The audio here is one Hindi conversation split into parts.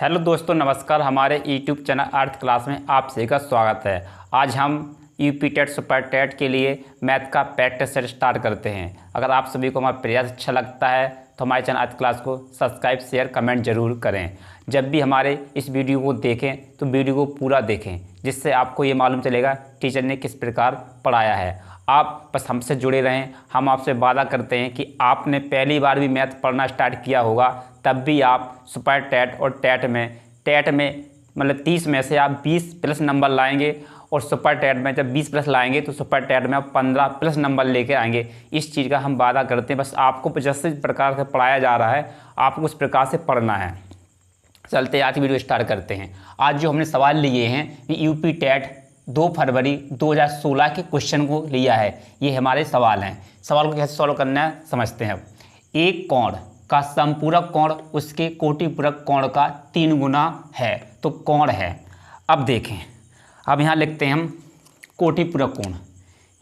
हेलो दोस्तों, नमस्कार। हमारे यूट्यूब चैनल अर्थ क्लास में आप सभी का स्वागत है। आज हम यूपी टेट सुपर टेट के लिए मैथ का प्रैक्टिस सेट स्टार्ट करते हैं। अगर आप सभी को हमारा प्रयास अच्छा लगता है तो हमारे चैनल अर्थ क्लास को सब्सक्राइब, शेयर, कमेंट जरूर करें। जब भी हमारे इस वीडियो को देखें तो वीडियो को पूरा देखें, जिससे आपको ये मालूम चलेगा टीचर ने किस प्रकार पढ़ाया है। आप बस हमसे जुड़े रहें। हम आपसे वादा करते हैं कि आपने पहली बार भी मैथ पढ़ना स्टार्ट किया होगा, तब भी आप सुपर टेट और टेट में मतलब 30 में से आप 20 प्लस नंबर लाएंगे, और सुपर टेट में जब 20 प्लस लाएंगे तो सुपर टेट में आप 15 प्लस नंबर लेके आएंगे। इस चीज़ का हम वादा करते हैं। बस आपको जिस प्रकार से पढ़ाया जा रहा है आपको उस प्रकार से पढ़ना है। चलते आज वीडियो स्टार्ट करते हैं। आज जो हमने सवाल लिए हैं यूपी टेट 2 फरवरी 2016 के क्वेश्चन को लिया है। ये हमारे सवाल हैं। सवाल को कैसे सॉल्व करना है समझते हैं। एक कोण का समपूरक कोण उसके कोटिपूरक कोण का 3 गुना है, तो कोण है। अब देखें, अब यहाँ लिखते हैं हम कोटिपूरक कोण।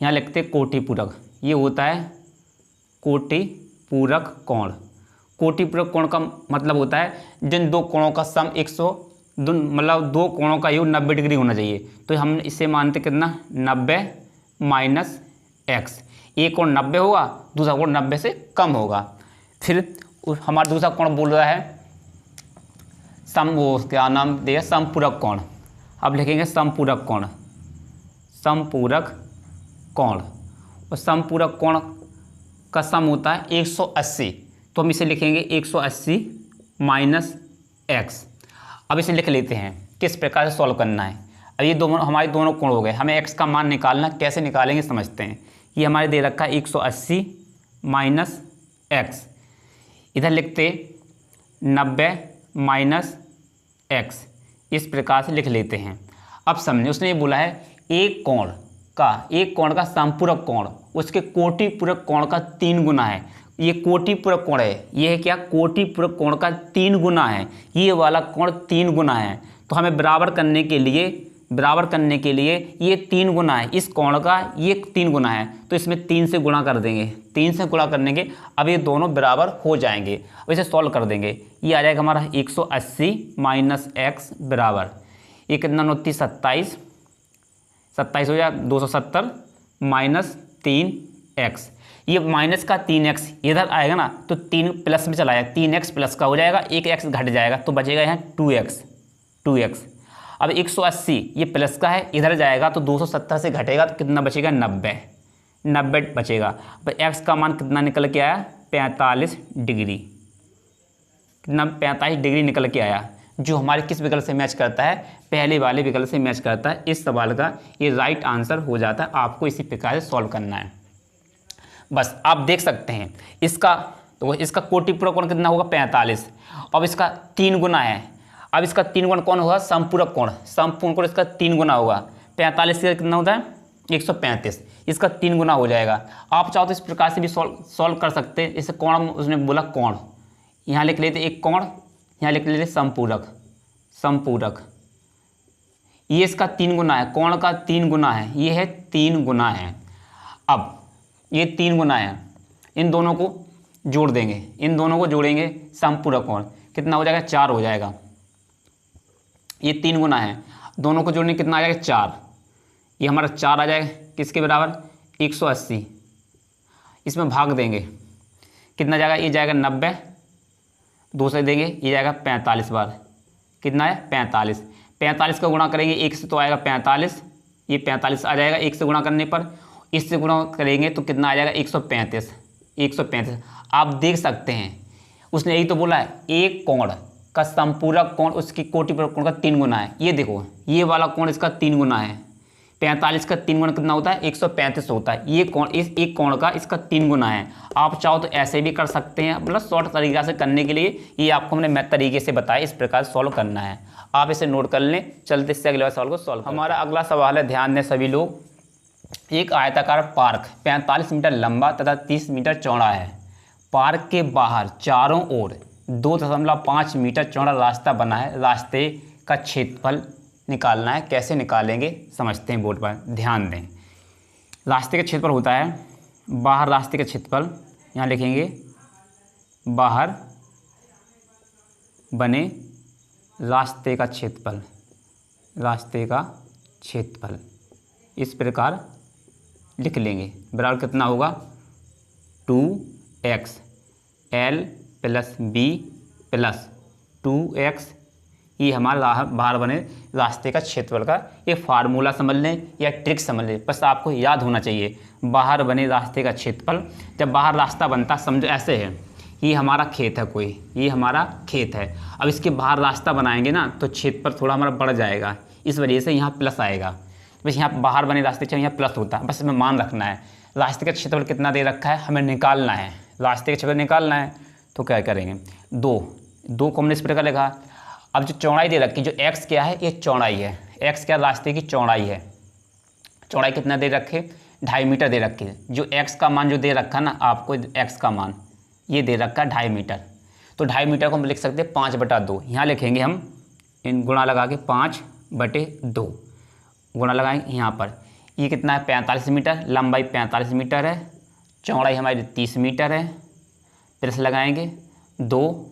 यहाँ लिखते हैं कोटिपूरक, ये होता है कोटिपूरक कोण। कोटिपूरक कोण का मतलब होता है जिन दो कोणों का सम 100 मतलब दो कोणों का योग 90 डिग्री होना चाहिए। तो हम इसे मानते कितना 90 माइनस एक्स। एक कोण 90 होगा, दूसरा कोण 90 से कम होगा। फिर हमारा दूसरा कोण बोल रहा है क्या नाम दिया, समपूरक कोण। अब लिखेंगे समपूरक कोण। समपूरक कोण और समपूरक कोण का सम होता है 180। तो हम इसे लिखेंगे 180 माइनस एक्स। अब इसे लिख लेते हैं किस प्रकार से सॉल्व करना है। अब ये दोनों हमारे दोनों कोण हो गए। हमें एक्स का मान निकालना, कैसे निकालेंगे समझते हैं। ये हमारे दे रखा है 180 माइनस एक्स। इधर लिखते 90 माइनस एक्स। इस प्रकार से लिख लेते हैं। अब समझे, उसने ये बोला है एक कोण का समपूरक कोण उसके कोटिपूरक कोण का 3 गुना है। ये कोटिपूरक कोण है। ये है क्या, कोटिपूरक कोण का 3 गुना है। ये वाला कोण 3 गुना है। तो हमें बराबर करने के लिए ये 3 गुना है, इस कोण का ये 3 गुना है। तो इसमें 3 से गुणा कर देंगे। 3 से गुणा करने के अब ये दोनों बराबर हो जाएंगे। अब इसे सॉल्व कर देंगे। ये आ जाएगा हमारा 180 माइनस एक्स बराबर, ये कितना नौती 27 हो जाएगा 270 माइनस 3x। ये माइनस का 3x इधर आएगा ना, तो 3 प्लस में चला जाएगा, 3x प्लस का हो जाएगा, एक x घट जाएगा तो बचेगा यहाँ 2x। अब 180 ये प्लस का है, इधर जाएगा तो 270 से घटेगा तो कितना बचेगा 90 बचेगा। अब x का मान कितना निकल के आया 45 डिग्री। कितना 45 डिग्री निकल के आया, जो हमारे किस विकल्प से मैच करता है, पहले वाले विकल्प से मैच करता है। इस सवाल का ये राइट आंसर हो जाता है। आपको इसी प्रकार से सॉल्व करना है। बस आप देख सकते हैं इसका, तो इसका कोटिपूरक कोण कितना होगा 45। अब इसका 3 गुना है। अब इसका 3 गुना कौन होगा, समपूरक कोण। समपूरक कोण इसका 3 गुना होगा। 45 से कितना होता है 135। इसका 3 गुना हो जाएगा। आप चाहो तो इस प्रकार से भी सॉल्व कर सकते हैं। इसे कोण उसने बोला कोण, यहाँ लिख लेते एक कोण, यहाँ लिख लेते समपूरक। ये इसका 3 गुना है, कोण का 3 गुना है, ये है 3 गुना है। अब ये 3 गुना है, इन दोनों को जोड़ देंगे, इन दोनों को जोड़ेंगे, समपूरक कोण कितना हो जाएगा 4 हो जाएगा। ये 3 गुना है, दोनों को जोड़ने कितना आ जाएगा 4। ये हमारा 4 आ जाएगा किसके बराबर 180। इसमें भाग देंगे, कितना जाएगा, ये जाएगा 90, 2 से देंगे, ये जाएगा 45 बार। कितना है 45 का गुणा करेंगे 1 से तो आएगा 45, ये 45 आ जाएगा 1 से गुणा करने पर। इससे गुणा करेंगे तो कितना आ जाएगा 135। आप देख सकते हैं उसने यही तो बोला है, एक कोण का समपूरक कोण उसकी कोटिपूरक कोण का 3 गुना है। ये देखो, ये वाला कोण इसका 3 गुना है। 45 का 3 गुना कितना होता है 135 होता है। ये कोण, इस एक कोण का इसका 3 गुना है। आप चाहो तो ऐसे भी कर सकते हैं, मतलब शॉर्ट तरीका से करने के लिए ये आपको हमने मैथ तरीके से बताया, इस प्रकार सॉल्व करना है। आप इसे नोट कर लें। चलते इससे अगले सवाल को सॉल्व। हमारा अगला सवाल है, ध्यान दें सभी लोग। एक आयताकार पार्क 45 मीटर लंबा तथा 30 मीटर चौड़ा है। पार्क के बाहर चारों ओर 2.5 मीटर चौड़ा रास्ता बना है। रास्ते का क्षेत्रफल निकालना है। कैसे निकालेंगे समझते हैं, बोर्ड पर ध्यान दें। रास्ते का क्षेत्रफल होता है, बाहर रास्ते का क्षेत्रफल, यहाँ लिखेंगे बाहर बने रास्ते का क्षेत्रफल, रास्ते का क्षेत्रफल इस प्रकार लिख लेंगे। बराबर कितना होगा 2x L plus B plus 2x, ये हमारा बाहर बने रास्ते का क्षेत्रफल का एक फार्मूला समझ लें या ट्रिक समझ लें, बस आपको याद होना चाहिए। बाहर बने रास्ते का क्षेत्रफल, जब बाहर रास्ता बनता समझो ऐसे है, ये हमारा खेत है कोई, ये हमारा खेत है। अब इसके बाहर रास्ता बनाएंगे ना तो क्षेत्रफल थोड़ा हमारा बढ़ जाएगा, इस वजह से यहाँ प्लस आएगा। बस यहाँ बाहर बने रास्ते चाहिए यहाँ प्लस होता है, बस हमें मान रखना है। रास्ते का क्षेत्रफल कितना दे रखा है हमें निकालना है, रास्ते का क्षेत्रफल निकालना है। तो क्या करेंगे, दो को हमने इस प्रकार लिखा। अब जो चौड़ाई दे रखी, जो x क्या है ये चौड़ाई है, x क्या रास्ते की चौड़ाई है। चौड़ाई कितना दे रखे 2.5 मीटर दे रखी है। जो x का मान जो दे रखा ना आपको, x का मान ये दे रखा 2.5 मीटर। तो 2.5 मीटर को हम लिख सकते हैं 5/2। यहाँ लिखेंगे हम इन गुणा लगा के 5/2 गुणा लगाएंगे यहाँ पर। ये कितना है 45 मीटर, लंबाई 45 मीटर है, चौड़ाई हमारी 30 मीटर है, प्लस लगाएंगे 2।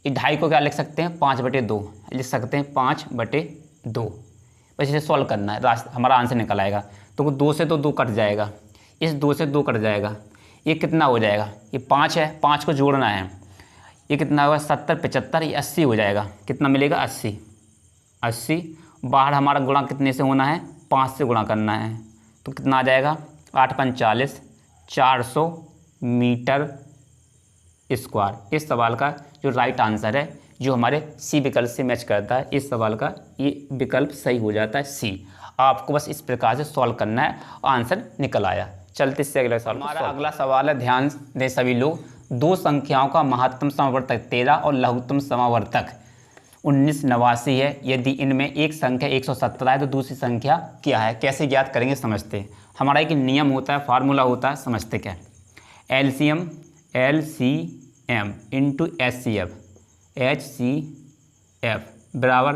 ये 2.5 को क्या लिख सकते हैं 5/2 लिख सकते हैं 5/2। बस इसे सॉल्व करना है, रास्ता हमारा आंसर निकल आएगा। तो 2 से तो 2 कट जाएगा, इस 2 से 2 कट जाएगा, ये कितना हो जाएगा, ये 5 है, 5 को जोड़ना है, ये कितना होगा 70 75 ये 80 हो जाएगा। कितना मिलेगा 80। बाहर हमारा गुणा कितने से होना है 5 से गुणा करना है, तो कितना आ जाएगा 8×5 = 40, 400 मीटर स्क्वायर। इस सवाल का जो राइट आंसर है, जो हमारे सी विकल्प से मैच करता है, इस सवाल का ये विकल्प सही हो जाता है सी। आपको बस इस प्रकार से सॉल्व करना है और आंसर निकल आया। चलते इससे अगले सवाल। हमारा अगला सवाल है, ध्यान दें सभी लोग। दो संख्याओं का महत्तम समावर्तक 13 और लघुत्तम समावर्तक 1989 है। यदि इनमें एक संख्या 117 है तो दूसरी संख्या क्या है, कैसे ज्ञात करेंगे समझते हैं। हमारा एक नियम होता है, फार्मूला होता है, समझते क्या। LCM इंटू HCF बराबर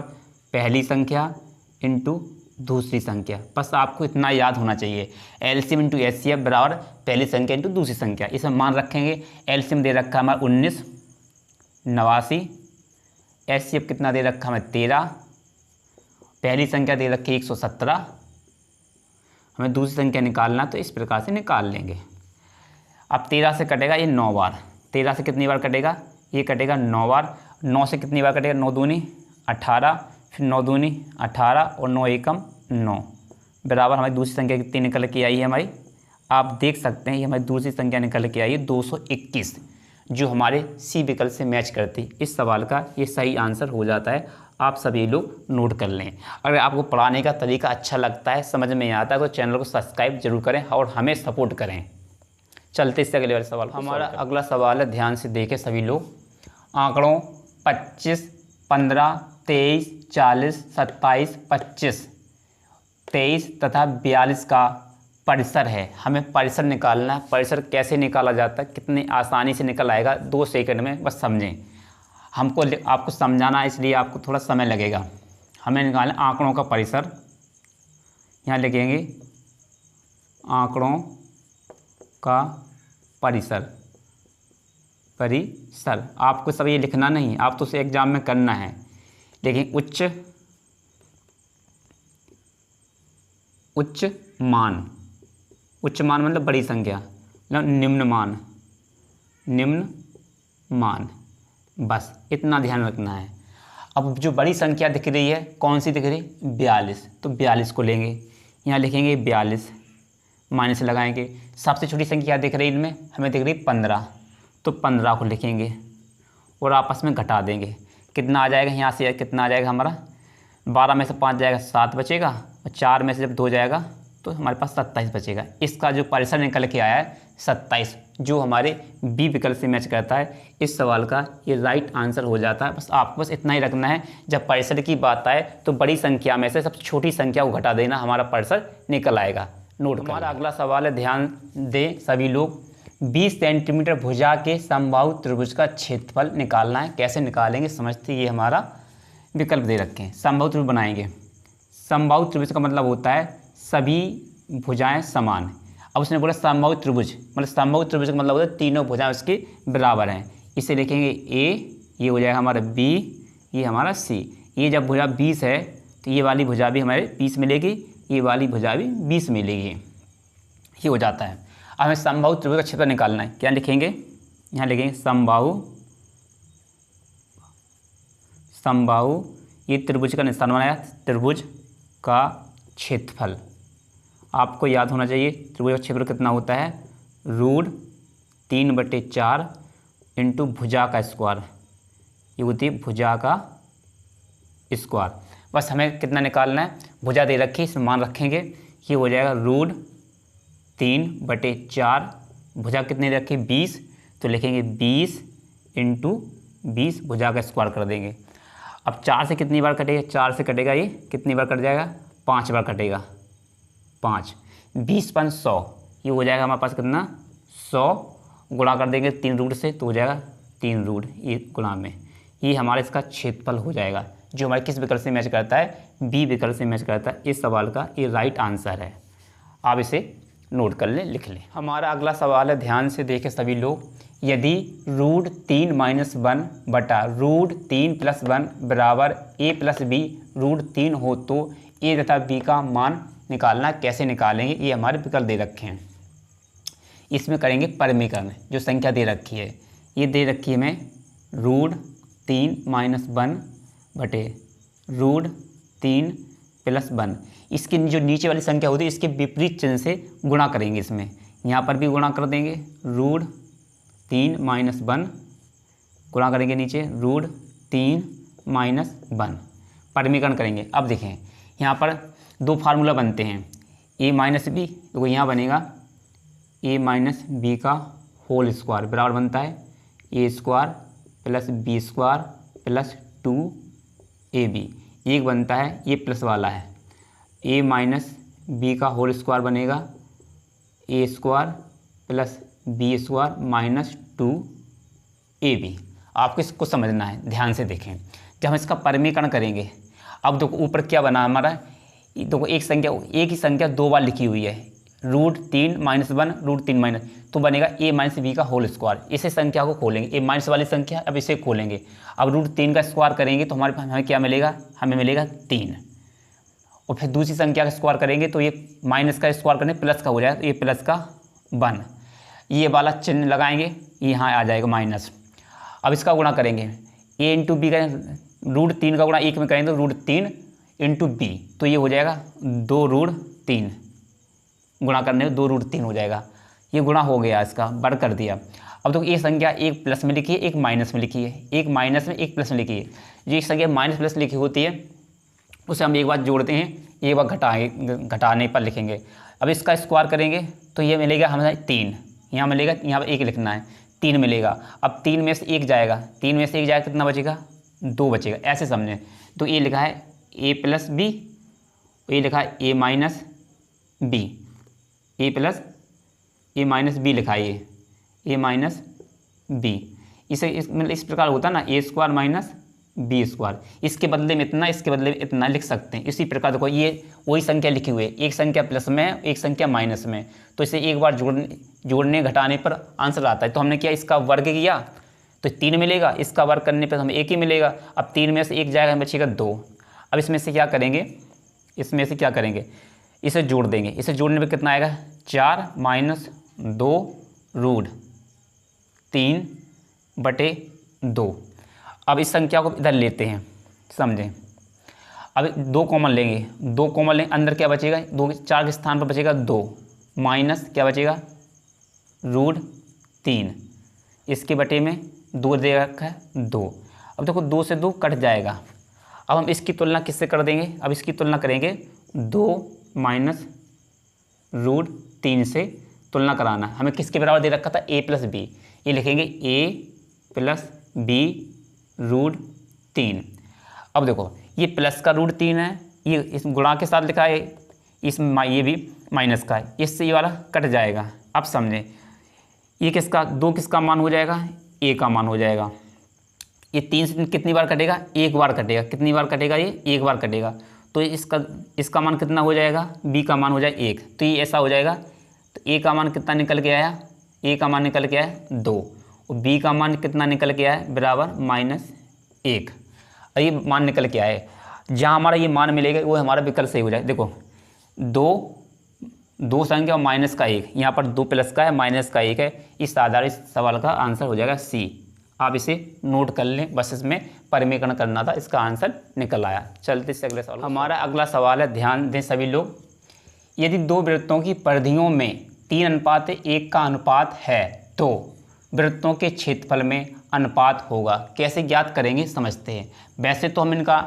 पहली संख्या इंटू दूसरी संख्या। बस आपको इतना याद होना चाहिए, LCM इंटू HCF बराबर पहली संख्या इंटू दूसरी संख्या। इसे मान रखेंगे। LCM दे रखा हमारा 1989, HCF कितना दे रखा हमें 13, पहली संख्या दे रखी 117, हमें दूसरी संख्या निकालना, तो इस प्रकार से निकाल लेंगे। अब 13 से कटेगा ये 9 बार, 13 से कितनी बार कटेगा, ये कटेगा 9 बार। 9 से कितनी बार कटेगा, 9 दूनी 18, फिर 9 दूनी 18 और 9 एकम 9 बराबर हमारी दूसरी संख्या कितनी निकल के आई है हमारी, आप देख सकते हैं ये हमारी दूसरी संख्या निकल के आई है 221, जो हमारे सी विकल्प से मैच करती। इस सवाल का ये सही आंसर हो जाता है। आप सभी लोग नोट कर लें। अगर आपको पढ़ाने का तरीका अच्छा लगता है, समझ में आता है, तो चैनल को सब्सक्राइब जरूर करें और हमें सपोर्ट करें। चलते इससे अगले वाले सवाल। हमारा अगला सवाल है, ध्यान से देखें सभी लोग। आंकड़ों 25, 15, 23, 40, 27, 25, 23 तथा 42 का परिसर है। हमें परिसर निकालना है। परिसर कैसे निकाला जाता है, कितनी आसानी से निकल आएगा, 2 सेकंड में, बस समझें। हमको आपको समझाना है, इसलिए आपको थोड़ा समय लगेगा। हमें निकालना आंकड़ों का परिसर। यहाँ लिखेंगे आंकड़ों का परिसर। आपको सब ये लिखना नहीं, आप तो उसे एग्जाम में करना है। लेकिन उच्च मान मतलब बड़ी संख्या, मतलब निम्न मान, बस इतना ध्यान रखना है। अब जो बड़ी संख्या दिख रही है, कौन सी दिख रही, 42, तो 42 को लेंगे। यहाँ लिखेंगे 42, माइनस लगाएंगे। सबसे छोटी संख्या दिख रही इनमें, हमें दिख रही 15, तो 15 को लिखेंगे और आपस में घटा देंगे। कितना आ जाएगा, यहाँ से कितना आ जाएगा हमारा, 12 में से 5 जाएगा 7 बचेगा, और 4 में से जब 2 जाएगा तो हमारे पास 27 बचेगा। इसका जो परिसर निकल के आया है 27, जो हमारे बी विकल्प से मैच करता है। इस सवाल का ये राइट आंसर हो जाता है। बस आपको बस इतना ही रखना है, जब परिसर की बात आए तो बड़ी संख्या में से सबसे छोटी संख्या को घटा देना, हमारा परिसर निकल आएगा। नोट। हमारा अगला सवाल है, ध्यान दें सभी लोग। 20 सेंटीमीटर भुजा के समबाहु त्रिभुज का क्षेत्रफल निकालना है। कैसे निकालेंगे समझते, ये हमारा विकल्प दे रखे हैं। समबाहु त्रिभुज बनाएंगे। समबाहु त्रिभुज का मतलब होता है सभी भुजाएं समान। अब उसने बोला समबाहु त्रिभुज, मतलब समबाहु त्रिभुज का मतलब होता है तीनों भुजाएं उसकी बराबर हैं। इसे लिखेंगे ए, ये हो जाएगा हमारा बी, ये हमारा सी। ये जब भुजा 20 है तो ये वाली भुजा भी हमारे 20 मिलेगी, ये वाली भुजा भी 20 मिलेगी, ये हो जाता है। अब हमें समबाहु त्रिभुज का क्षेत्रफल निकालना है। क्या लिखेंगे, यहाँ लिखेंगे समबाहु ये त्रिभुज का निशान बनाया, त्रिभुज का क्षेत्रफल आपको याद होना चाहिए। त्रिभुज का क्षेत्रफल कितना होता है, √3/4 इंटू भुजा का स्क्वायर, ये होती है भुजा का स्क्वायर। बस हमें कितना निकालना है, भुजा दे रखी, इसमें मान रखेंगे, ये हो जाएगा √3/4, भुजा कितनी रखी 20, तो लिखेंगे 20 इंटू 20 भुजा का स्क्वायर कर देंगे। अब 4 से कितनी बार कटेगा, 4 से कटेगा, ये कितनी बार कट जाएगा, 5 बार कटेगा, 5, 20 × 100, ये हो जाएगा हमारे पास कितना 100, गुणा कर देंगे 3 रूट से तो हो जाएगा 3 रूट, ये गुणा में, ये हमारा इसका क्षेत्रफल हो जाएगा, जो हमारे किस विकल्प से मैच करता है, बी विकल्प से मैच करता है। इस सवाल का ये राइट आंसर है, आप इसे नोट कर लें, लिख लें। हमारा अगला सवाल है, ध्यान से देखें सभी लोग, यदि √3 - 1 बटा √3 + 1 बराबर a + b √3 हो तो a तथा b का मान निकालना। कैसे निकालेंगे, ये हमारे विकल्प दे रखे हैं, इसमें करेंगे परिमीकरण। जो संख्या दे रखी है, ये दे रखी है हमें √3 - 1 बटे √3 + 1, इसकी जो नीचे वाली संख्या होती है इसके विपरीत चिन्ह से गुणा करेंगे। इसमें यहाँ पर भी गुणा कर देंगे, √3 - 1 गुणा करेंगे, नीचे √3 - 1 परिमीकरण करेंगे। अब देखें यहाँ पर दो फार्मूला बनते हैं, a - b, तो यहाँ बनेगा a - b का होल स्क्वायर बराबर बनता है a² + b² + 2ab, एक बनता है ये प्लस वाला है, a - b का होल स्क्वायर बनेगा a² + b² - 2ab। आपको इसको समझना है, ध्यान से देखें। जब हम इसका परिमीकरण करेंगे, अब देखो ऊपर क्या बना हमारा, देखो एक ही संख्या 2 बार लिखी हुई है, √3 - 1 √3 - तो बनेगा a - b का होल स्क्वायर। इसे संख्या को खोलेंगे, a माइनस वाली संख्या, अब इसे खोलेंगे, अब √3 का स्क्वायर करेंगे तो हमारे पास हमें क्या मिलेगा, हमें मिलेगा 3, और फिर दूसरी संख्या का स्क्वायर करेंगे तो ये माइनस का स्क्वायर करने प्लस का हो जाएगा, तो ये प्लस का 1, ये वाला चिन्ह लगाएंगे, यहाँ आ जाएगा माइनस। अब इसका गुणा करेंगे, a × b का √3 का गुणा 1 में करेंगे तो √3 × b, तो ये हो जाएगा 2√3, गुणा करने में 2√3 हो जाएगा, ये गुणा हो गया, इसका बढ़ कर दिया। अब तो ये संख्या एक प्लस में लिखी है, एक माइनस में लिखी है, एक माइनस में एक प्लस में लिखी है। जो एक संख्या माइनस प्लस लिखी होती है उसे हम एक बार जोड़ते हैं, एक बार घटाने पर लिखेंगे। अब इसका स्क्वायर करेंगे तो ये मिलेगा हमें 3, यहाँ मिलेगा, यहाँ पर 1 लिखना है, 3 मिलेगा। अब 3 में से 1 जाएगा, 3 में से 1 जाएगा, कितना बचेगा, 2 बचेगा, ऐसे समझें। तो ये लिखा है a + b, ये लिखा है a - b, a - b लिखा है, ये a - b, इसे इस प्रकार होता है ना, a² - b², इसके बदले में इतना, इसके बदले में इतना लिख सकते हैं। इसी प्रकार देखो ये वही संख्या लिखी हुई है, एक संख्या प्लस में, एक संख्या माइनस में, तो इसे एक बार जोड़ने घटाने पर आंसर आता है। तो हमने क्या, इसका वर्ग किया तो 3 मिलेगा, इसका वर्ग करने पर हमें 1 ही मिलेगा। अब 3 में से 1 जाएगा, हमें बचेगा 2। अब इसमें से क्या करेंगे, इसे जोड़ देंगे, इसे जोड़ने पर कितना आएगा, 4 - 2 √3/2। अब इस संख्या को इधर लेते हैं, समझें। अब 2 कॉमन लेंगे, 2 कॉमन लेंगे, अंदर क्या बचेगा, 4 के स्थान पर बचेगा 2, माइनस क्या बचेगा, √3, इसके बटे में 2 दे रखा है, 2। अब देखो 2 से 2 कट जाएगा। अब हम इसकी तुलना किससे कर देंगे, अब इसकी तुलना करेंगे 2 - √3 से तुलना कराना। हमें किसके बराबर दे रखा था, a + b, ये लिखेंगे a + b √3। अब देखो ये प्लस का √3 है, ये इस गुणा के साथ लिखा है, ये भी माइनस का है, इससे ये वाला कट जाएगा। अब समझें, ये किसका, 2 किसका मान हो जाएगा, a का मान हो जाएगा। ये 3 से कितनी बार कटेगा, 1 बार कटेगा, कितनी बार कटेगा, ये 1 बार कटेगा। तो इसका मान कितना हो जाएगा, b का मान हो जाएगा 1, तो ये ऐसा हो जाएगा। तो a का मान कितना निकल के आया, a का मान निकल के आया 2, और b का मान कितना निकल के आया, बराबर -1। और ये मान निकल के आए, जहाँ हमारा ये मान मिलेगा वो हमारा विकल्प सही हो जाए। देखो दो संख्या और माइनस का 1, यहाँ पर 2 प्लस का है माइनस का 1 है। इस आधारित सवाल का आंसर हो जाएगा सी। आप इसे नोट कर लें, बस इसमें परिमेकरण करना था, इसका आंसर निकल आया। चलते से अगले सवाल। हमारा अगला सवाल है, ध्यान दें सभी लोग। यदि दो वृत्तों की परिधियों में 3:1 का अनुपात है तो वृत्तों के क्षेत्रफल में अनुपात होगा। कैसे ज्ञात करेंगे समझते हैं। वैसे तो हम इनका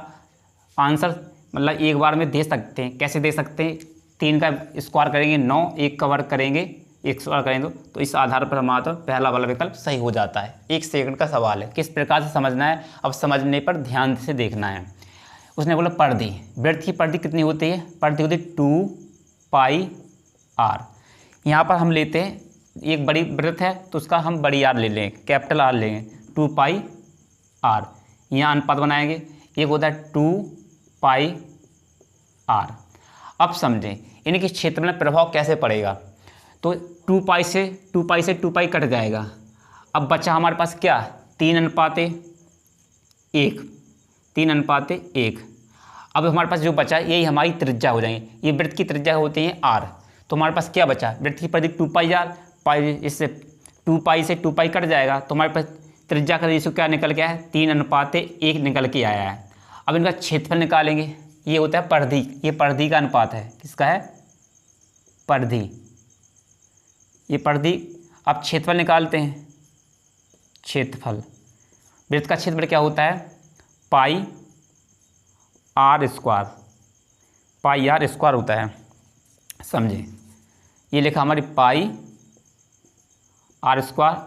आंसर मतलब एक बार में दे सकते हैं। कैसे दे सकते हैं, 3 का स्क्वायर करेंगे 9, 1 का वर्ग करेंगे 1 स्क्वायर करेंगे तो इस आधार पर हमारा तो पहला वाला विकल्प सही हो जाता है। 1 सेकंड का सवाल है, किस प्रकार से समझना है, अब समझने पर ध्यान से देखना है। उसने बोला परिधि, वृत्त की परिधि कितनी होती है, परिधि होती है 2πr। यहाँ पर हम लेते हैं एक बड़ी वृत्त है तो उसका हम बड़ी आर ले लें, कैपिटल आर लेंगे 2πr। यहाँ अनुपात बनाएंगे, एक होता है 2πr। अब समझें इनके क्षेत्र में प्रभाव कैसे पड़ेगा। तो 2π से 2π कट जाएगा। अब बचा हमारे पास क्या, 3:1। 3:1। अब हमारे पास जो बचा यही हमारी त्रिज्या हो जाएंगे। ये वृत्त की त्रिज्या होती है r। तो हमारे पास क्या बचा, वृत्त की परिधि 2πr, इससे 2π से 2π कट जाएगा तो हमारे पास त्रिज्या का रेशियो क्या निकल के आया है, 3:1 निकल के आया है। अब इनका क्षेत्रफल निकालेंगे, ये होता है परिधि, ये परिधि का अनुपात है। किसका है, परिधि, ये परिधि। अब क्षेत्रफल निकालते हैं, क्षेत्रफल, वृत्त का क्षेत्रफल क्या होता है, πr², πr² होता है। समझे, ये लिखा हमारी πr²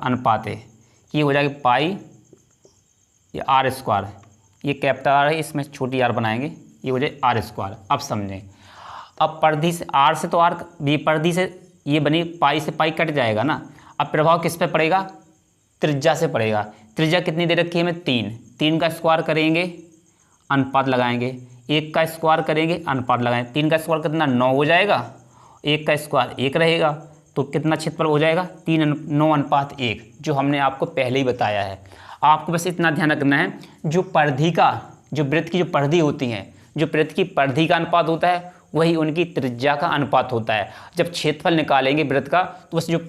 अनुपात है, ये हो जाएगी पाई, ये r², ये कैपिटल आर है, इसमें छोटी आर बनाएंगे, ये हो जाए r²। अब समझें, अब परिधि से r से तो r, ये परिधि से ये बनी, पाई से पाई कट जाएगा ना। अब प्रभाव किस पे पड़ेगा, त्रिज्या से पड़ेगा। त्रिज्या कितनी दे रखी है हमें, 3 का स्क्वायर करेंगे अनुपात लगाएंगे, 1 का स्क्वायर करेंगे अनुपात लगाएंगे। 3 का स्क्वायर कितना, 9 हो जाएगा, 1 का स्क्वायर 1 रहेगा तो कितना क्षेत्रफल हो जाएगा, 3:9:1, जो हमने आपको पहले ही बताया है। आपको बस इतना ध्यान रखना है, जो परिधि का, जो वृत्त की जो परिधि होती है, जो वृत्त की परिधि का अनुपात होता है वही उनकी त्रिज्या का अनुपात होता है। जब क्षेत्रफल निकालेंगे वृत्त का तो बस जो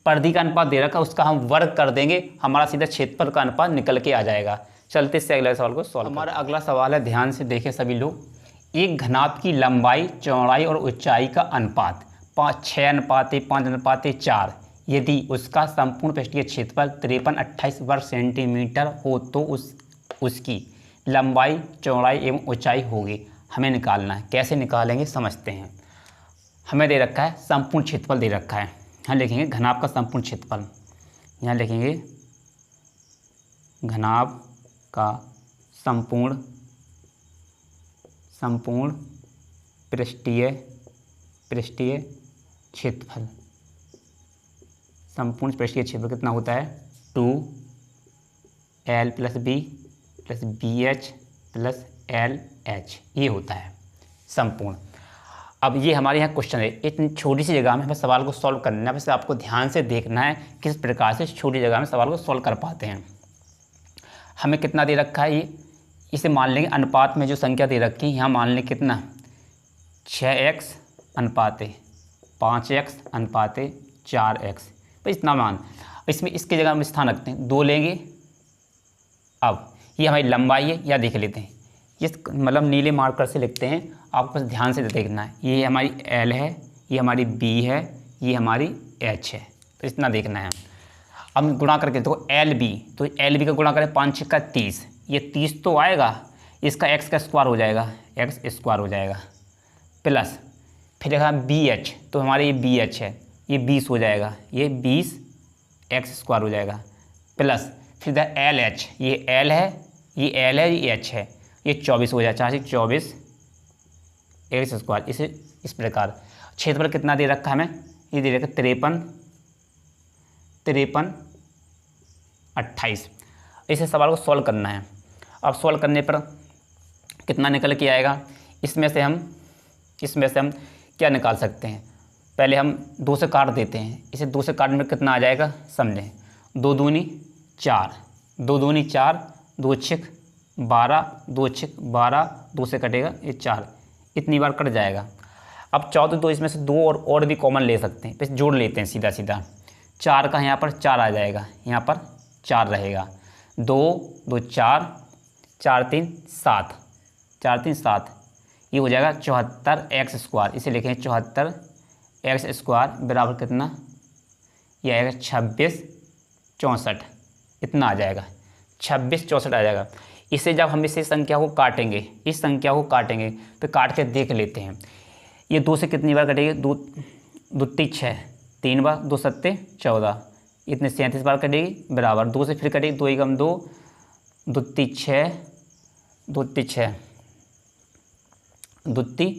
परिधि का अनुपात दे रखा है उसका हम वर्ग कर देंगे, हमारा सीधा क्षेत्रफल का अनुपात निकल के आ जाएगा। चलते इससे अगले सवाल को सॉल्व। हमारा अगला सवाल है, ध्यान से देखें सभी लोग। एक घनाभ की लंबाई, चौड़ाई और ऊंचाई का अनुपात 6:5:4 यदि उसका संपूर्ण पृष्ठीय क्षेत्रफल 5328 वर्ग सेंटीमीटर हो तो उसकी लंबाई, चौड़ाई एवं ऊंचाई होगी। हमें निकालना है, कैसे निकालेंगे समझते हैं। हमें दे रखा है संपूर्ण क्षेत्रफल दे रखा है, यहाँ लिखेंगे घनाभ का संपूर्ण क्षेत्रफल, यहाँ लिखेंगे घनाभ का संपूर्ण पृष्ठीय क्षेत्रफल। संपूर्ण पृष्ठीय क्षेत्रफल कितना होता है, 2l + b + bh + lh, ये होता है संपूर्ण। अब ये हमारे यहाँ क्वेश्चन है, इतनी छोटी सी जगह में हमें सवाल को सॉल्व करना है। बस आपको ध्यान से देखना है किस प्रकार से छोटी जगह में सवाल को सॉल्व कर पाते हैं। हमें कितना दे रखा है, ये इसे मान लेंगे अनुपात में जो संख्या दे रखी है, यहाँ मान लें कितना, 6x/5x/4x, तो इतना मान। इसमें इसकी जगह हम स्थान रखते हैं, 2 लेंगे। अब ये हमारी लंबाई है, या देख लेते हैं, ये मतलब नीले मार्कर से लिखते हैं, आपको बस ध्यान से देखना है। ये हमारी L है, ये हमारी B है, ये हमारी H है, तो इतना देखना है। अब गुणा करके देखो LB, तो LB का गुणा करें 5 × 30, ये 30 तो आएगा, इसका x का स्क्वायर हो जाएगा, x² हो जाएगा, प्लस फिर देखा BH, तो हमारे ये BH है, ये 20 हो जाएगा, ये 20 x² हो जाएगा, प्लस फिर LH, ये L है, ये L है, ये H है, ये 24 हो जाएगा, 24 x²। इसे इस प्रकार क्षेत्रफल कितना दे रखा है हमें, ये दे रखा 53:28। इसे सवाल को सॉल्व करना है। अब सॉल्व करने पर कितना निकल के आएगा, इसमें से हम क्या निकाल सकते हैं। पहले हम 2 से काट देते हैं, इसे 2 से काटने में कितना आ जाएगा समझें, 2 दूनी 4, 2 दूनी 4, 2 छिक 12, 2 6 12, 2 से कटेगा ये 4, इतनी बार कट जाएगा। अब चाहो तो इसमें से 2 और भी कॉमन ले सकते हैं, फिर जोड़ लेते हैं सीधा सीधा। 4 का यहाँ पर 4 आ जाएगा, यहाँ पर 4 रहेगा, 2 2 4, 4 3 7, 4 3 7, ये हो जाएगा 74x²। इसे लिखें 74x² बराबर कितना, ये आएगा 26 64, इतना आ जाएगा, 26 64 आ जाएगा। इसे जब हम इसे संख्या को काटेंगे, इस संख्या को काटेंगे तो काट के देख लेते हैं। ये 2 से कितनी बार कटेगी, 2 2 6, 3 बार, 2 7 14, इतने 37 बार कटेगी बराबर। 2 से फिर कटेगी, 2 1 2, 2 3 6, 2 3 6, 2 3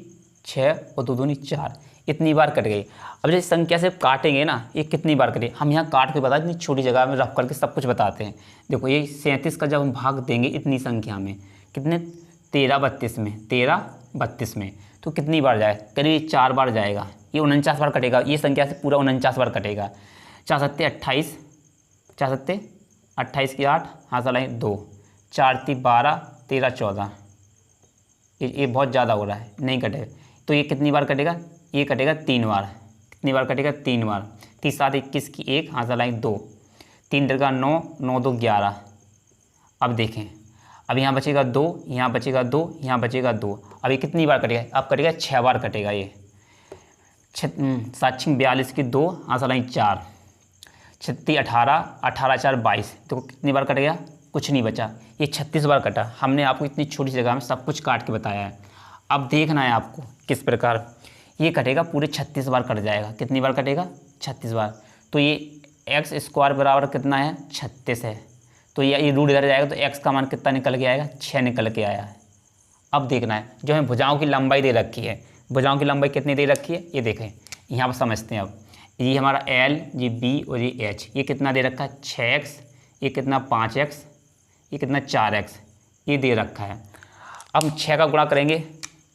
6 और 2 2 4, इतनी बार कट गई। अब जैसे संख्या से काटेंगे ना, ये कितनी बार कटे, हम यहाँ काट के बता, इतनी छोटी जगह में रख करके सब कुछ बताते हैं। देखो ये 37 का जब हम भाग देंगे इतनी संख्या में, कितने 13 32 में, 13 32 में, तो कितनी बार जाए, करीब 4 बार जाएगा। ये 49 बार कटेगा, ये संख्या से पूरा 49 बार कटेगा। 4 7 28, 4 7 28 की 8, हाँ चलाएँ 2, 4 3 12, 13 14, ये बहुत ज़्यादा हो रहा है, नहीं कटेगा। तो ये कितनी बार कटेगा, ये कटेगा 3 बार। कितनी बार कटेगा, 3 बार। 3 7 21 की 1, हाँ चलाएँ 2, 3 3 9, 9 2 11। अब देखें, अब यहाँ बचेगा 2, यहाँ बचेगा 2, यहाँ बचेगा 2। अब ये कितनी बार कटेगा, अब कटेगा 6 बार कटेगा। ये 7 6 42 की 2, हाँ चलाएँ 4, 36 18, 18 4 22। तो कितनी बार कटेगा, कुछ नहीं बचा, ये 36 बार कटा। हमने आपको इतनी छोटी जगह में सब कुछ काट के बताया है। अब देखना है आपको किस प्रकार ये कटेगा, पूरे 36 बार कट जाएगा। कितनी बार कटेगा, 36 बार। तो ये x² बराबर कितना है, 36 है। तो ये रूट इधर जाएगा तो x का मान कितना निकल के आएगा, 6 निकल के आया है। अब देखना है, जो हमें भुजाओं की लंबाई दे रखी है, भुजाओं की लंबाई कितनी दे रखी है, ये देखें, यहाँ पर समझते हैं। अब ये हमारा L, ये B और ये H, ये कितना दे रखा है, 6x, ये कितना 5x, ये कितना 4x, ये दे रखा है। अब 6 का गुणा करेंगे,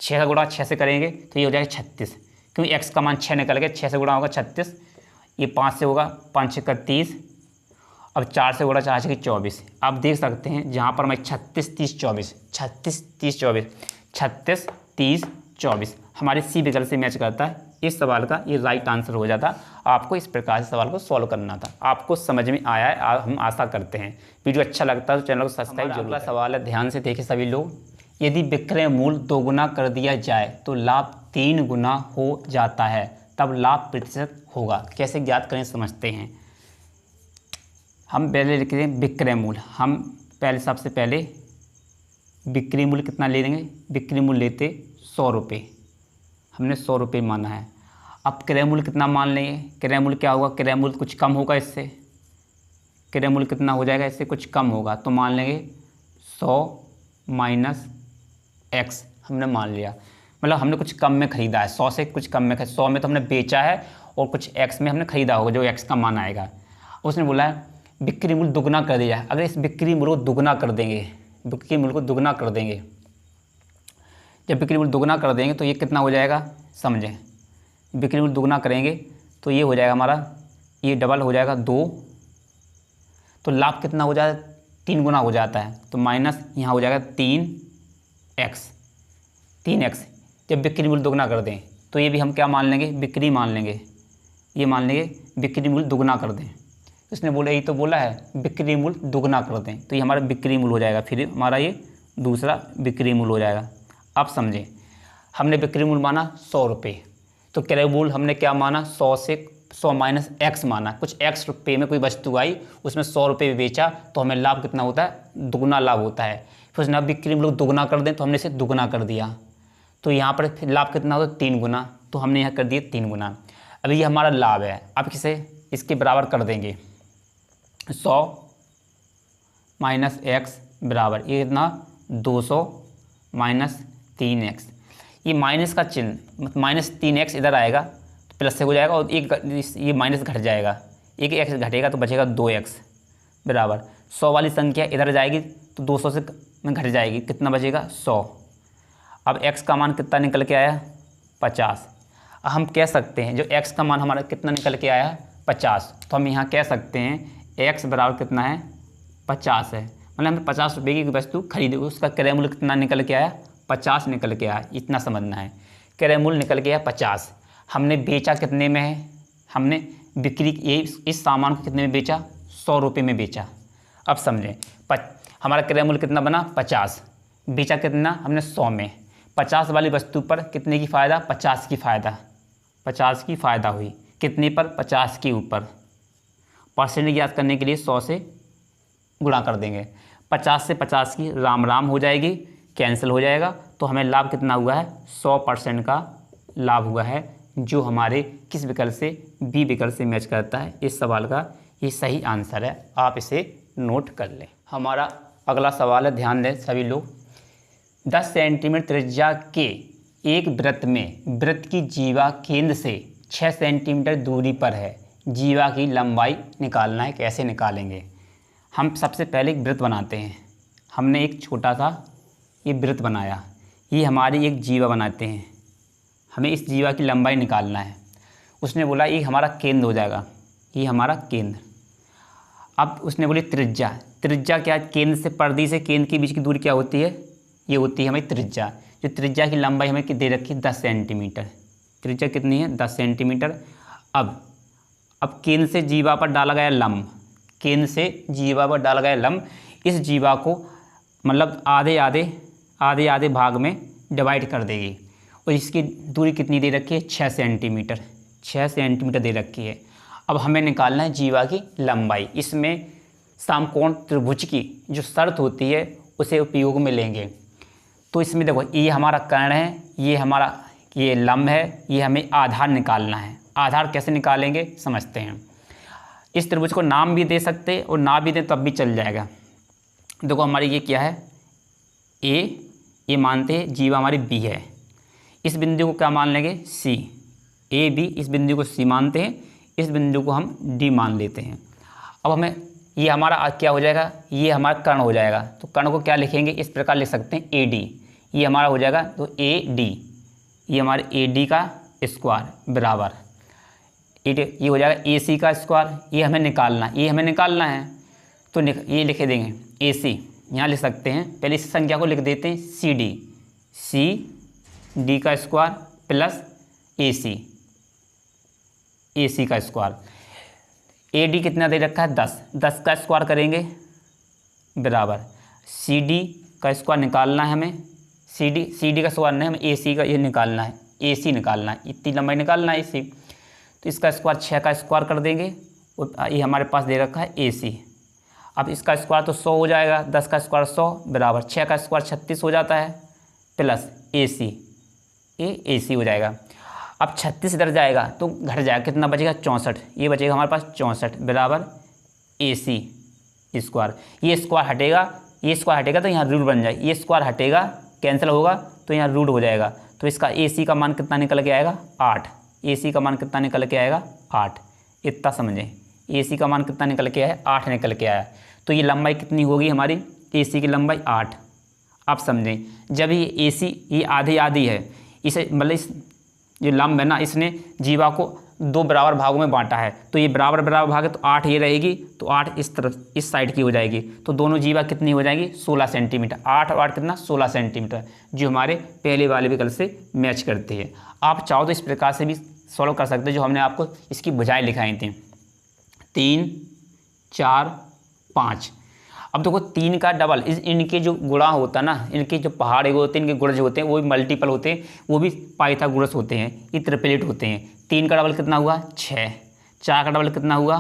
6 का गुणा 6 से करेंगे तो ये हो जाएगा 36, क्योंकि x का मान 6 निकल गया, 6 से गुणा होगा 36, ये 5 से होगा, 5 6 30, अब 4 से गुणा 4 6 24। आप देख सकते हैं जहाँ पर मैं 36 30 24, 36 30 24, 36 30 24 हमारे सी विकल्प से मैच करता है। इस सवाल का ये राइट आंसर हो जाता। आपको इस प्रकार से सवाल को सॉल्व करना था। आपको समझ में आया है, हम आशा करते हैं। वीडियो अच्छा लगता है तो चैनल को सब्सक्राइब जरूर। अगला सवाल है, ध्यान से देखें सभी लोग। यदि विक्रय मूल्य 2 गुना कर दिया जाए तो लाभ 3 गुना हो जाता है, तब लाभ प्रतिशत होगा। कैसे ज्ञात करें समझते हैं। हम पहले लिखते हैं विक्रय मूल्य। हम पहले सबसे पहले बिक्री मूल्य कितना ले लेंगे, बिक्री मूल्य लेते 100 रुपये, हमने 100 रुपये माना है। अब क्रय मूल्य कितना मान लेंगे, क्रय मूल्य क्या होगा, क्रय मूल्य कुछ कम होगा इससे, क्रय मूल्य कितना हो जाएगा, इससे कुछ कम होगा, तो मान लेंगे 100 माइनस x हमने मान लिया। मतलब हमने कुछ कम में ख़रीदा है, 100 से कुछ कम में, 100 में तो हमने बेचा है और कुछ x में हमने ख़रीदा होगा, जो x का मान आएगा। उसने बोला है बिक्री मूल्य दुगना कर दिया है। अगर इस बिक्री मूल्य को दुगना कर देंगे, बिक्री मूल्य को दुगना कर देंगे, जब बिक्री मूल्य दुगना कर देंगे तो ये कितना हो जाएगा, समझें। बिक्री मूल्य दुगना करेंगे तो ये हो जाएगा हमारा, ये डबल हो जाएगा 2, तो लाभ कितना हो जाएगा, 3 गुना हो जाता है। तो माइनस यहाँ हो जाएगा 3x। जब बिक्री मूल्य दुगना कर दें तो ये भी हम क्या मान लेंगे, बिक्री मान लेंगे, ये मान लेंगे बिक्री मूल्य दुगना कर दें। उसने बोला, यही तो बोला है बिक्री मूल्य दुगना कर दें, तो ये हमारा बिक्री मूल्य हो जाएगा। फिर हमारा ये दूसरा बिक्री मूल्य हो जाएगा। अब समझें, हमने बिक्री मूल्य माना 100 रुपये, तो क्रय मूल्य हमने क्या माना, 100 से 100 माइनस x माना। कुछ x रुपये में कोई वस्तु आई, उसमें 100 रुपये बेचा, तो हमें लाभ कितना होता है, दुगना लाभ होता है। फिर उसने बिक्री मूल्य दुगना कर दें तो हमने इसे दुगना कर दिया, तो यहाँ पर फिर लाभ कितना होता है, 3 गुना, तो हमने यहाँ कर दिया 3 गुना। अभी ये हमारा लाभ है। अब किसे इसके बराबर कर देंगे, 100 माइनस x बराबर ये कितना, 200 माइनस 3x। ये माइनस का चिन्ह, माइनस 3x इधर आएगा तो प्लस से हो जाएगा, और एक ये माइनस घट जाएगा, एक x घटेगा तो बचेगा 2x बराबर 100 वाली संख्या इधर जाएगी तो 200 से में घट जाएगी, कितना बचेगा 100। अब x का मान कितना निकल के आया, 50। अब हम कह सकते हैं जो x का मान हमारा कितना निकल के आया, 50, तो हम यहाँ कह सकते हैं x बराबर कितना है, 50 है। मतलब हमें 50 रुपये की वस्तु खरीदे, उसका क्रय मूल्य कितना निकल के आया, 50 निकल के आया, इतना समझना है। क्रय मूल्य निकल के आया 50, हमने बेचा कितने में है, हमने बिक्री इस सामान को कितने में बेचा, 100 रुपये में बेचा। अब समझें, हमारा क्रय मूल्य कितना बना 50, बेचा कितना हमने 100 में। 50 वाली वस्तु पर कितने की फ़ायदा, 50 की फ़ायदा, 50 की फ़ायदा हुई, कितने पर, 50 के ऊपर। परसेंट याद करने के लिए 100 से गुणा कर देंगे, 50 से 50 की राम राम हो जाएगी, कैंसिल हो जाएगा, तो हमें लाभ कितना हुआ है, 100% का लाभ हुआ है, जो हमारे किस विकल्प से, बी विकल्प से मैच करता है। इस सवाल का ये सही आंसर है, आप इसे नोट कर लें। हमारा अगला सवाल है, ध्यान दें सभी लोग। 10 सेंटीमीटर त्रिज्या के एक वृत्त में वृत्त की जीवा केंद्र से 6 सेंटीमीटर दूरी पर है, जीवा की लंबाई निकालना है, कैसे निकालेंगे। हम सबसे पहले एक वृत्त बनाते हैं। हमने एक छोटा सा ये वृत्त बनाया, ये हमारी एक जीवा बनाते हैं, हमें इस जीवा की लंबाई निकालना है। उसने बोला ये हमारा केंद्र हो जाएगा, ये हमारा केंद्र। अब उसने बोली त्रिज्या, त्रिज्या क्या, केंद्र से परिधि से केंद्र के बीच की दूरी क्या होती है, ये होती है हमारी त्रिज्या। जो त्रिज्या की लंबाई हमें दे रखी है 10 सेंटीमीटर, त्रिज्या कितनी है 10 सेंटीमीटर। अब केंद्र से जीवा पर डाला गया लंब, केंद्र से जीवा पर डाला गया लंब इस जीवा को मतलब आधे आधे भाग में डिवाइड कर देगी, और इसकी दूरी कितनी दे रखी है 6 सेंटीमीटर, 6 सेंटीमीटर दे रखी है। अब हमें निकालना है जीवा की लंबाई। इसमें समकोण त्रिभुज की जो शर्त होती है उसे उपयोग में लेंगे। तो इसमें देखो, ये हमारा कर्ण है, ये हमारा ये लंब है, ये हमें आधार निकालना है। आधार कैसे निकालेंगे समझते हैं। इस त्रिभुज को नाम भी दे सकते और ना भी दें तब भी चल जाएगा। देखो हमारी ये क्या है, ये मानते हैं जीवा हमारी बी है, इस बिंदु को क्या मान लेंगे सी, ए बी, इस बिंदु को सी मानते हैं, इस बिंदु को हम डी मान लेते हैं। अब हमें ये हमारा क्या हो जाएगा, ये हमारा कर्ण हो जाएगा। तो कर्ण को क्या लिखेंगे, इस प्रकार लिख सकते हैं ए डी, ये हमारा हो जाएगा तो ए डी, ये हमारे ए डी का स्क्वायर बराबर ये हो जाएगा ए सी का स्क्वायर। ये हमें निकालना है, तो ये लिखे देंगे ए सी, यहाँ लिख सकते हैं। पहले इस संख्या को लिख देते हैं सी डी का स्क्वायर प्लस ए सी का स्क्वायर। ए डी कितना दे रखा है 10 का स्क्वायर करेंगे बराबर सी डी का स्क्वायर निकालना है हमें। सी डी का स्क्वायर नहीं, हमें ए सी का ये निकालना है, ए सी निकालना है, इतनी लंबाई निकालना है ए सी। तो इसका स्क्वायर 6 का स्क्वायर कर देंगे, और ये हमारे पास दे रखा है ए सी। अब इसका स्क्वायर तो 100 हो जाएगा, 10 का स्क्वायर 100 बराबर 6 का स्क्वायर 36 हो जाता है प्लस ए सी हो जाएगा। अब 36 इधर जाएगा तो घट जाएगा, कितना बचेगा 64, ये बचेगा हमारे पास 64 बराबर ए सी स्क्वायर। ये स्क्वायर हटेगा तो यहाँ रूट बन जाएगा, ये स्क्वायर हटेगा कैंसिल होगा तो यहाँ रूट हो जाएगा। तो इसका ए सी का मान कितना निकल के आएगा 8, ए सी का मान कितना निकल के आएगा 8, इतना समझें। ए सी का मान कितना निकल के आया 8 निकल के आया। तो ये लंबाई कितनी होगी हमारी, ए सी की लंबाई 8। आप समझें, जब ये ए सी ये आधी है, इसे मतलब इस जो लंब है ना, इसने जीवा को 2 बराबर भागों में बांटा है, तो ये बराबर भाग है, तो 8 ये रहेगी, तो 8 इस तरफ इस साइड की हो जाएगी। तो दोनों जीवा कितनी हो जाएगी 16 सेंटीमीटर, 8 और 8 कितना 16 सेंटीमीटर, जो हमारे पहले वाले विकल्प से मैच करती है। आप चाहो तो इस प्रकार से भी सॉल्व कर सकते हैं, जो हमने आपको इसकी भुजाएँ लिखाई थी 3 4 5। अब देखो 3 का डबल, इनके जो गुणा होता है ना, इनके जो पहाड़ होते हैं, इनके गुणज होते हैं, वो भी मल्टीपल होते हैं, वो भी पाइथागोरस होते हैं, ये ट्रिपलेट होते हैं। 3 का डबल कितना हुआ 6, 4 का डबल कितना हुआ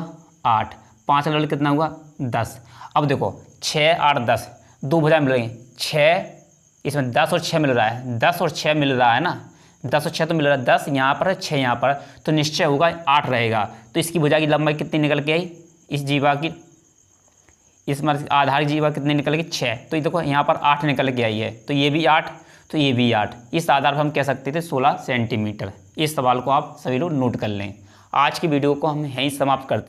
8, 5 का डबल कितना हुआ 10। अब देखो 6 8 10, 2 भुजाएं मिल रही हैं, 6 इसमें 10 और 6 मिल रहा है, 10 और 6 मिल रहा है ना, 10 और 6 तो मिल रहा है, 10 यहाँ पर है 6 यहाँ पर, तो निश्चय होगा 8 रहेगा। तो इसकी भुजा की लंबाई कितनी निकल के आई, इस जीवा की, इस आधार जीवा कितनी निकल गई 6। तो ये देखो यहाँ पर 8 निकल के आई है, तो ये भी 8, तो ये भी 8। इस आधार पर हम कह सकते थे 16 सेंटीमीटर। इस सवाल को आप सभी लोग नोट कर लें। आज की वीडियो को हम यहीं समाप्त करते हैं।